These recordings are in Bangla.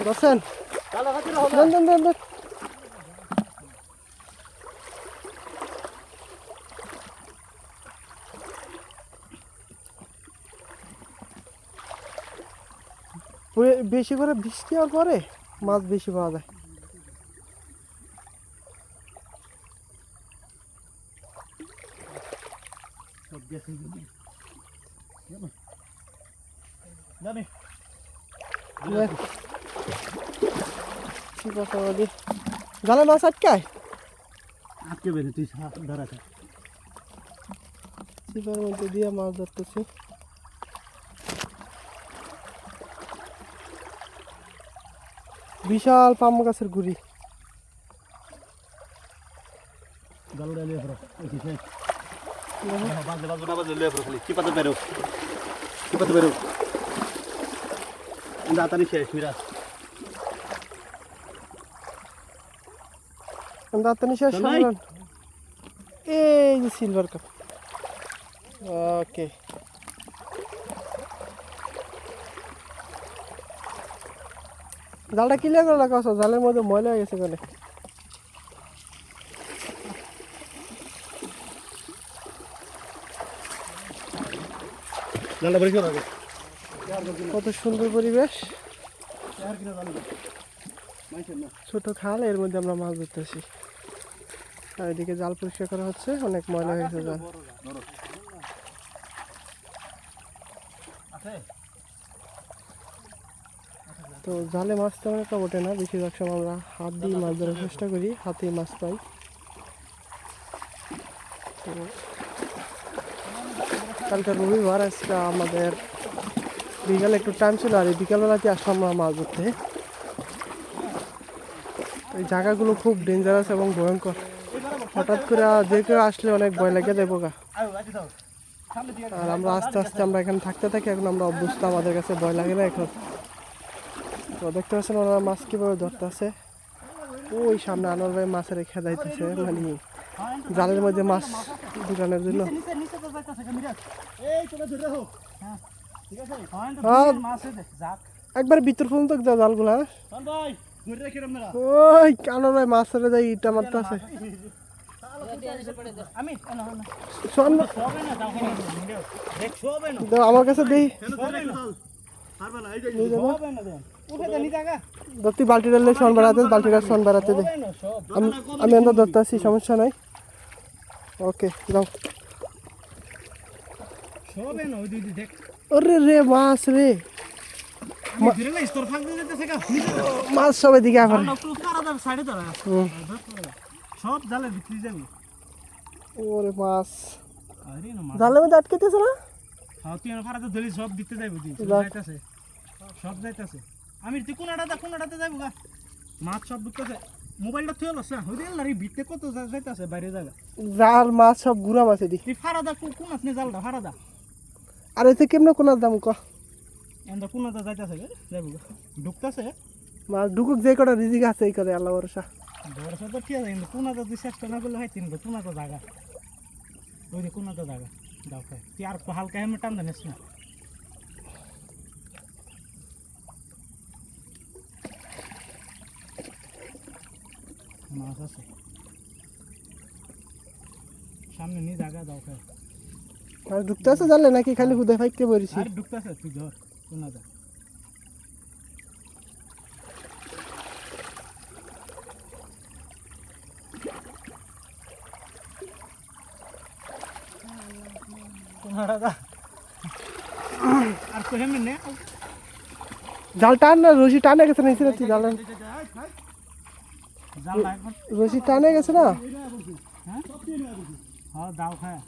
বসেন দেন দেন দেন দেন। বেশি করে বৃষ্টি হওয়ার পরে মাছ বেশি পাওয়া যায়। জালে মাছ আটকায় আটকে বেরে তুই ধরা চিপার মধ্যে দিয়ে মাছ ধরতেছি। বিশাল পাম গাছের গুড়ি। এই যে সিলভার কাপ। ওকে জালটা ক্লিয়ার করে রাখা আছে, জালের মধ্যে ময়লা হয়ে গেছে ওখানে। কত সুন্দর পরিবেশ, ছোট খাল, এর মধ্যে আমরা মাছ ধরতেছি। আর এদিকে জাল পরিষ্কার করা হচ্ছে, অনেক ময়লা হয়ে গেছে জাল। তো জালে মাছ তেমন একটা ওঠে না, বেশিরভাগ সময় আমরা হাত দিয়ে মাছ ধরার চেষ্টা করি, হাতেই মাছ পাই। তো কালকে রবিবার, আজকে আমাদের বিকালে একটু টাইম ছিল, আর এই বিকালবেলাতে আসলাম আমরা মাছ ধরতে। এই জায়গাগুলো খুব ডেঞ্জারাস এবং ভয়ঙ্কর, হঠাৎ করে যে কেউ আসলে অনেক ভয় লাগে দেবো গা। আর আমরা আস্তে আস্তে আমরা এখানে থাকতে থাকি, এখন আমরা অভ্যস্ত, আমাদের কাছে ভয় লাগে না এখন। তো দেখতে পাচ্ছেন ওরা মাছ কীভাবে ধরতে আছে। ওই সামনে আনোয়ার ভাই মাছের রেখে যাইতেছে, মানে জালের মধ্যে মাছ ঢুকানোর জন্য। একবার ভিতর পর্যন্ত যা জালগুলা, ওই আনোয়ার ভাই মাছ ছেড়ে যায়, ইটা মারতে আছে। আমার কাছে দেই ধরতে, বালতি ডাললে শন বেড়াতে, বালতিটা শন বেড়াতে দে। আমি আমরা ধরতে আসছি, সমস্যা নাই। ওকে যাও। ওরে রে মাছ রে, মাছ সব এদিকে আবার সব জালের ভিতরে যাবি। ওরে মাছ জালের মধ্যে আটকেতেছে না। হ্যাঁ তুই ফাড়াতে ধরি সব দিতে যাইব, যাইতাছে সব যাইতাছে। আমি তুই কোনাটাতে যাইব গা, মাছ সব ঢুকতেছে। মোবাইলটা তুই হলো ওই দিন না ভিতরে কত যাইতাছে বাইরে জায়গা, জাল মাছ সব গুড়া মাছ এদিকে। তুই ফাড়াদা কোন আপনি জালটা ফাড়াদা। আর এতে কেমন কোনার দাম ক এন্দা কোনাটা যাইতাছে যাইব গা, ঢুকতেছে মাছ ঢুকুক, যে কটা রিজিক আছে এই করে আল্লাহ ভরসা। ভরসা তো ঠিক আছে, কিন্তু কোনাটা তুই চেষ্টা না করলে হয় তিনটা কোনাটা জায়গা, ওই যে কোনাটা জায়গা দাও খাই। তুই আর হালকা হেমে টান জানিস না। মাছ আছে সামনে নিয়ে জায়গা দাও খাই। আর ঢুকতে আছে জানলে নাকি খালি হুদে ফাইকে বলেছি। আর ঢুকতেছে তুই ধর কোনাটা। আর তো হেমে নে জাল টান না, রশি টানে গেছে না, তুই জাল রশি টানে গেছে না। হ্যাঁ দাও খায়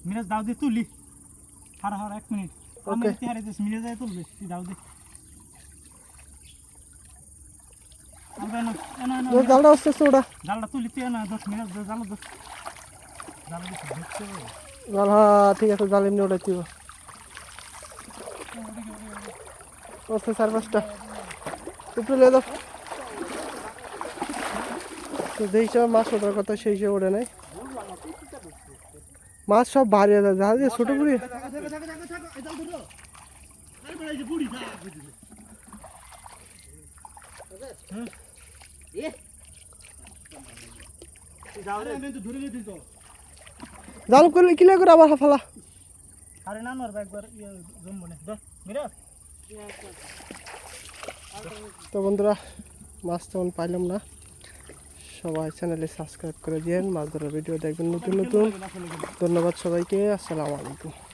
মিরাজ, দাও দিয়ে তুলি। হার 1 মিনিট আমি হারে দিস, মিরাজ তুলবে, তুই দাও দে। জালটা আসতে ওটা জালটা তুলি তুই না 10 মিনিট জাল দোস জাল দিস ঢুকছে জাল। হ্যাঁ ঠিক আছে, জাল এমনি ওটাই দিব। আসতে 4-5টা একটু লে দাও। তো যেই হিসাবে মাছ ওঠার কথা সেই হিসেবে ওঠে নাই, মাছ সব ভারী যায়, জাল দিয়ে ছোটো পুরি। হ্যাঁ যাও রে আমি তো ধরে নিতে তো জাল করলে কিলা করে আবার হাফালা আরে না মারবা একবার জমবো না দে মিরা তো বন্ধুরা মাছ তেমন পাইলাম না সবাই চ্যানেলে সাবস্ক্রাইব করে দিয়েন মাছ ধরার ভিডিও দেখবেন নতুন নতুন ধন্যবাদ সবাইকে আসসালামু আলাইকুম